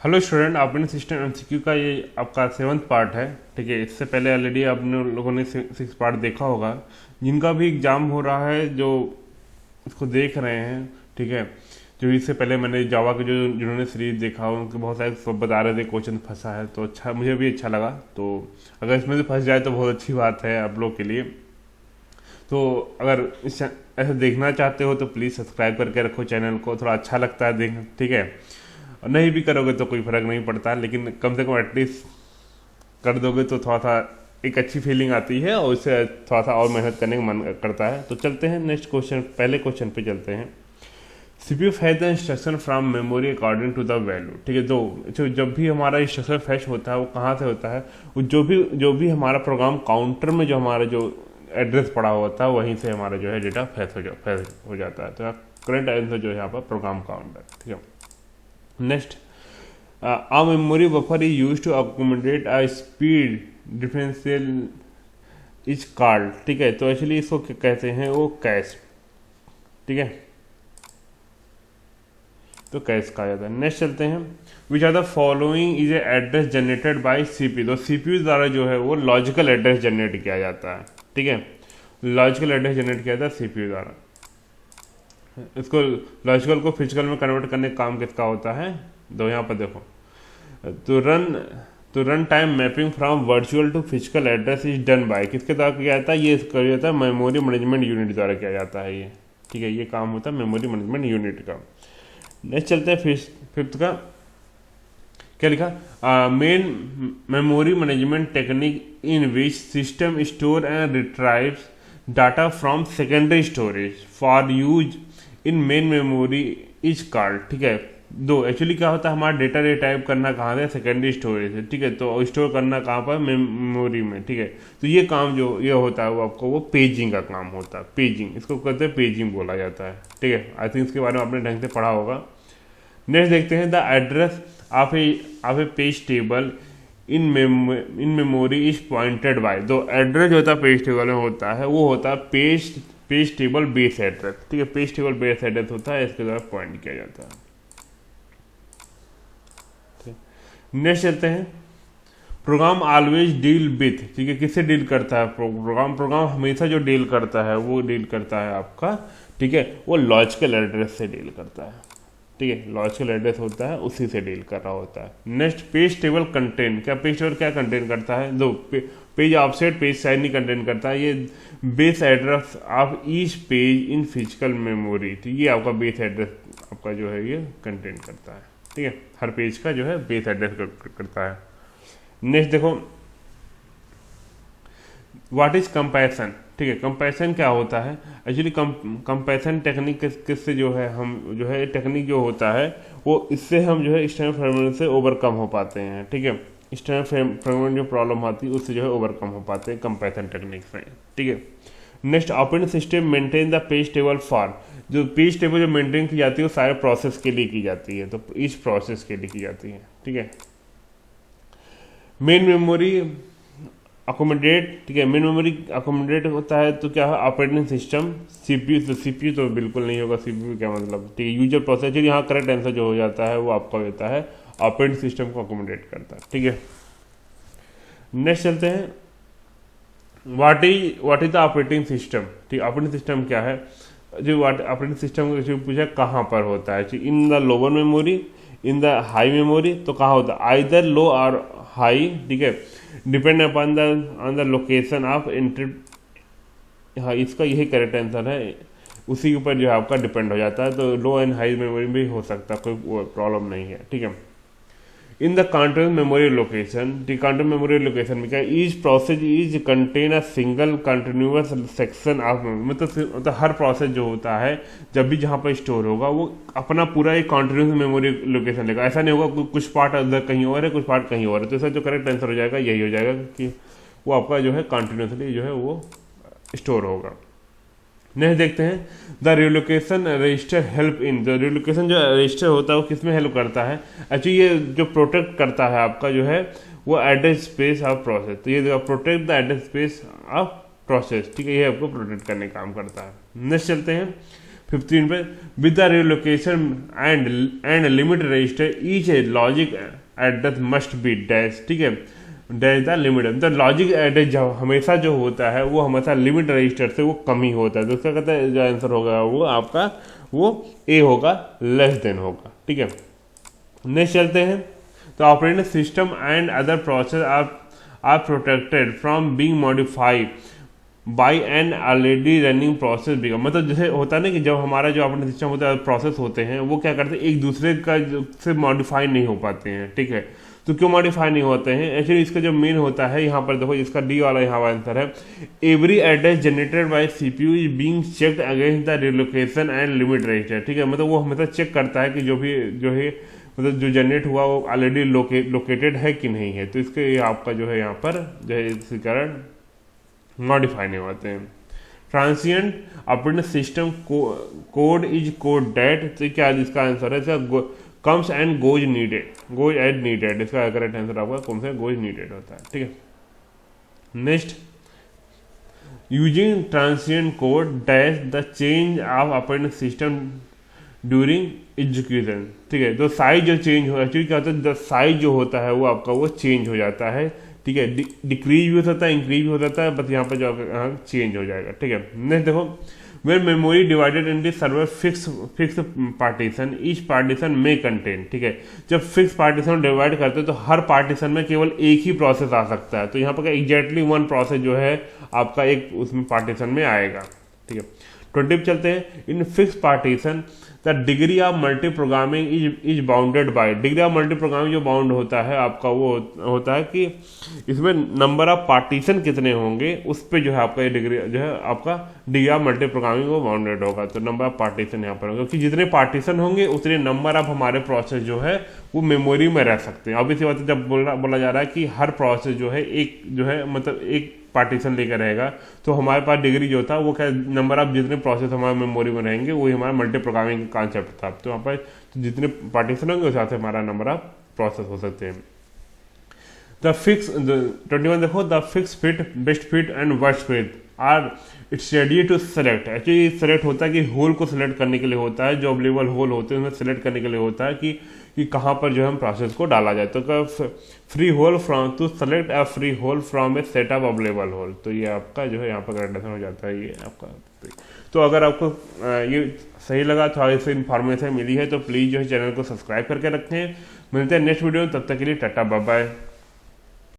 Hello student, operating system MCQ का ये आपका 7वां पार्ट है। ठीक है, इससे पहले ऑलरेडी आपने लोगों ने 6 पार्ट देखा होगा। जिनका भी एग्जाम हो रहा है, जो इसको देख रहे हैं, ठीक है, जो इससे पहले मैंने जावा के जो जिन्होंने सीरीज देखा उनके बहुत सारे सब बता रहे थे क्वेश्चन फंसा है, तो अच्छा मुझे भी अच्छा लगा। तो अगर इसमें से फंस जाए तो बहुत अच्छी बात है आप लोग के लिए। तो अगर ऐसे देखना चाहते हो तो प्लीज़ सब्सक्राइब करके रखो चैनल को, थोड़ा अच्छा लगता है देख, ठीक है। और नहीं भी करोगे तो कोई फर्क नहीं पड़ता, लेकिन कम से कम एटलीस्ट कर दोगे तो थोड़ा सा एक अच्छी फीलिंग आती है और उससे थोड़ा सा और मेहनत करने का मन करता है। तो चलते हैं नेक्स्ट क्वेश्चन, पहले क्वेश्चन पे चलते हैं। CPU fetch the instruction from memory according to the value. ठीक है, तो जब भी हमारा इंस्ट्रक्शन फैच होता है वो कहाँ से होता है, वो जो भी हमारा प्रोग्राम काउंटर में जो हमारा जो एड्रेस पड़ा होता है वहीं से हमारा जो है डेटा फैच हो जाता है। तो करेक्ट आंसर जो है यहाँ पर प्रोग्राम काउंटर। ठीक है, next, a memory buffer is used to accommodate a speed differential is called। ठीक है, तो एक्चुअली इसको क्या कहते हैं, वो कैश। ठीक है, तो कैश कहा जाता है। नेक्स्ट चलते हैं, which are the following is address generated by CPU. तो सीपीयू द्वारा जो है वो लॉजिकल एड्रेस जनरेट किया जाता है। ठीक है, लॉजिकल एड्रेस जनरेट किया जाता है सीपीयू द्वारा। इसको लॉजिकल को फिजिकल में कन्वर्ट करने का काम किसका होता है, दो यहाँ पर देखो। तो run time mapping from virtual to physical address is done by, किसके द्वारा किया जाता है, ये किया जाता है मेमोरी मैनेजमेंट यूनिट द्वारा किया जाता है ये। ठीक है, ये काम होता है मेमोरी मैनेजमेंट यूनिट का। नेक्स्ट चलते हैं फिफ्थ का, क्या लिखा, main memory management technique in which system store and रिट्राइव्स data from secondary storage for use in main memory is called. ठीक है, दो एक्चुअली क्या होता है, हमारा डेटा रिटाइप करना कहाँ से, सेकेंडरी स्टोरेज है। ठीक है, तो स्टोर करना कहाँ पर, मेमोरी में। ठीक है, तो ये काम जो ये होता है वो आपको वो पेजिंग का काम होता है। पेजिंग, इसको कहते हैं पेजिंग बोला जाता है। ठीक है, आई थिंक इसके बारे में आपने ढंग से पढ़ा होगा। नेक्स्ट देखते हैं, the address of A page table in memory is pointed bye. तो एड्रेस जो होता है पेज टेबल में होता है वो होता है पेज टेबल बेस एड्रेस। ठीक है, पेज टेबल बेस एड्रेस होता है, इसके द्वारा पॉइंट किया जाता है। नेक्स्ट चलते हैं, प्रोग्राम ऑलवेज डील विथ। ठीक है, किससे डील करता है प्रोग्राम हमेशा जो डील करता है वो डील करता है आपका, ठीक है, वो लॉजिकल एड्रेस से डील करता है। ठीक है, लॉजिकल एड्रेस होता है उसी से डील कर रहा होता है। Next, page table contain. क्या पेज टेबल क्या कंटेन करता है, दो पेज ऑफसेट पेज साइज नहीं कंटेन करता है, ये base address of each page in physical memory. ठीक है, ये आपका बेस एड्रेस आपका जो है ये कंटेन करता है। ठीक है, हर पेज का जो है बेस एड्रेस करता है। नेक्स्ट देखो, व्हाट इज कंपैरिजन। ठीक है, कंपैरिजन क्या होता है, एक्चुअली कंपैरिजन टेक्निक किससे जो है, हम जो है टेक्निक जो होता है वो इससे हम जो है स्टैंडर्ड फ्रेगमेंट से ओवरकम हो पाते हैं। ठीक है, स्टैंडर्ड फ्रेगमेंट जो प्रॉब्लम आती है उससे जो है ओवरकम हो पाते हैं कंपैरिजन टेक्निक में। ठीक है, next, operating system maintain the page table for. जो पेज टेबल जो मेंटेन की जाती है वो सारे प्रोसेस के लिए की जाती है, तो इस प्रोसेस के लिए की जाती है। ठीक है, मेन मेमोरी अकोमोडेट। ठीक है, मेन मेमोरी अकोमोडेट होता है तो क्या है, ऑपरेटिंग सिस्टम। सीपीयू तो बिल्कुल नहीं होगा, सीपीयू क्या मतलब। ठीक है, यूजर प्रोसेस, यहाँ करेक्ट आंसर जो हो जाता है वो आपका होता है ऑपरेटिंग सिस्टम को अकोमोडेट करता है। ठीक है, नेक्स्ट चलते हैं, what is the operating system. ठीक, ऑपरेटिंग सिस्टम क्या है, जो ऑपरेटिंग सिस्टम को पूछा कहाँ पर होता है, in the lower memory, in the high memory, तो कहाँ होता है, आइदर लो और हाई। ठीक है, depend upon the location of entry. हाँ, इसका यही करेक्ट आंसर है, उसी के ऊपर जो है आपका डिपेंड हो जाता है। तो लो एंड हाई मेमोरी भी हो सकता है, कोई प्रॉब्लम नहीं है। ठीक है, in the control memory location. Control memory location में क्या, each process is contain a single continuous section of memory. मतलब हर प्रोसेस जो होता है जब भी जहाँ पर स्टोर होगा वो अपना पूरा एक कंटिन्यूअस मेमोरी लोकेशन लेगा। ऐसा नहीं होगा कुछ पार्ट अदर कहीं और है, कुछ पार्ट कहीं और है। तो इसका जो करेक्ट आंसर हो जाएगा यही हो जाएगा कि वो आपका जो है कंटिन्यूसली जो है वो स्टोर होगा। नेक्स्ट देखते हैं, the relocation register help in. जो रिलोकेशन जो रजिस्टर होता है वो किस में हेल्प करता है, एक्चुअली ये जो प्रोटेक्ट करता है आपका जो है वो एड्रेस स्पेस ऑफ प्रोसेस। तो ये protect the address space of process. ठीक है, ये आपको प्रोटेक्ट करने का काम करता है। नेक्स्ट चलते हैं, 15 पे with the relocation and limit register each logic address must be dash, ठीक है, डैश द लिमिट। तो लॉजिक एड्रेस जो हमेशा जो होता है वो हमेशा लिमिट रजिस्टर से वो कम ही होता है, तो उसका कहता है जो आंसर होगा वो आपका वो ए होगा, लेस देन होगा, ठीक है। नेक्स्ट चलते हैं। तो operating system and other process are protected from being modified by an already running process भी, मतलब जैसे होता है ना कि जब हमारा जो ऑपरेटिंग सिस्टम होता है प्रोसेस होते हैं वो क्या करते हैं एक दूसरे का से मॉडिफाई नहीं हो पाते हैं, ठीक है। तो क्यों मॉडिफाई नहीं होते हैं, एक्चुअली इसका जो मेन होता है यहाँ पर देखो, इसका डी वाला यहाँ आंसर है, every address generated by CPU is being checked against the relocation and limit register, ठीक है। मतलब वो हमेशा चेक करता है कि जो है मतलब जो जनरेट हुआ वो ऑलरेडी लोकेटेड है कि नहीं है, तो इसके आपका जो है यहाँ पर जो है इसी कारण मॉडिफाई नहीं होते हैं। Transient operating system code is code that, तो क्या इसका आंसर है, इसका comes and goes as needed, इसका करेक्ट आंसर आपका कौन सा गोज नीडेड होता है, ठीक है। Next, using transient code dash the change of operating system during execution, ठीक है। तो साइज जो चेंज हो, एक्चुअली क्या होता है साइज जो होता है वो आपका वो चेंज हो जाता है, ठीक है। डिक्रीज भी हो सकता है, इंक्रीज भी हो सकता है, बस यहाँ पर जो चेंज हो जाएगा, ठीक है। नेक्स्ट देखो, where memory divided into server fix partition each partition में कंटेन, ठीक है। जब फिक्स पार्टीशन डिवाइड करते हैं तो हर पार्टीशन में केवल एक ही प्रोसेस आ सकता है, तो यहाँ पर एग्जैक्टली वन प्रोसेस जो है आपका एक उसमें पार्टीशन में आएगा, ठीक है। 20 पे चलते हैं। In fix partition the degree of multi programming is bounded by, degree of multi programming जो बाउंड होता है आपका वो होता है कि इसमें नंबर ऑफ पार्टीशन कितने होंगे उस पर जो है आपका ये डिग्री जो है आपका डिग्री ऑफ मल्टी प्रोग्रामिंग वो बाउंडेड होगा, तो नंबर ऑफ पार्टीशन यहाँ पर होगा, क्योंकि जितने पार्टीशन होंगे उतने नंबर ऑफ हमारे प्रोसेस जो है वो मेमोरी में रह सकते हैं। अब इसी बात है जब बोला जा रहा है कि हर प्रोसेस जो है एक जो है मतलब एक पार्टीशन लेकर रहेगा, तो हमारे पास डिग्री जो था वो क्या नंबर ऑफ जितने प्रोसेस हमारे मेमोरी में रहेंगे वही हमारा मल्टी प्रोग्रामिंग का कॉन्सेप्ट था, तो यहाँ पर तो जितने पार्टीशन होंगे उस हिसाब से हमारा नंबर ऑफ प्रोसेस हो सकते हैं। द फिक्स 21 देखो, the fix fit, best fit and worst fit are its ready to select, actually select होता है कि होल को सिलेक्ट करने के लिए होता है, जो अवेलेबल होल होते हैं उन्हें सेलेक्ट करने के लिए होता है कि कहाँ पर जो है हम प्रोसेस को डाला जाए, तो free hole from to select a free hole from a set of available hole, तो ये आपका जो है यहाँ पर करेक्ट आंसर हो जाता है ये आपका। तो अगर आपको ये सही लगा, थोड़ा इससे इन्फॉर्मेशन मिली है तो प्लीज़ जो है चैनल को सब्सक्राइब करके रखें। मिलते हैं नेक्स्ट वीडियो में, तब तक के लिए टाटा बाय बाय।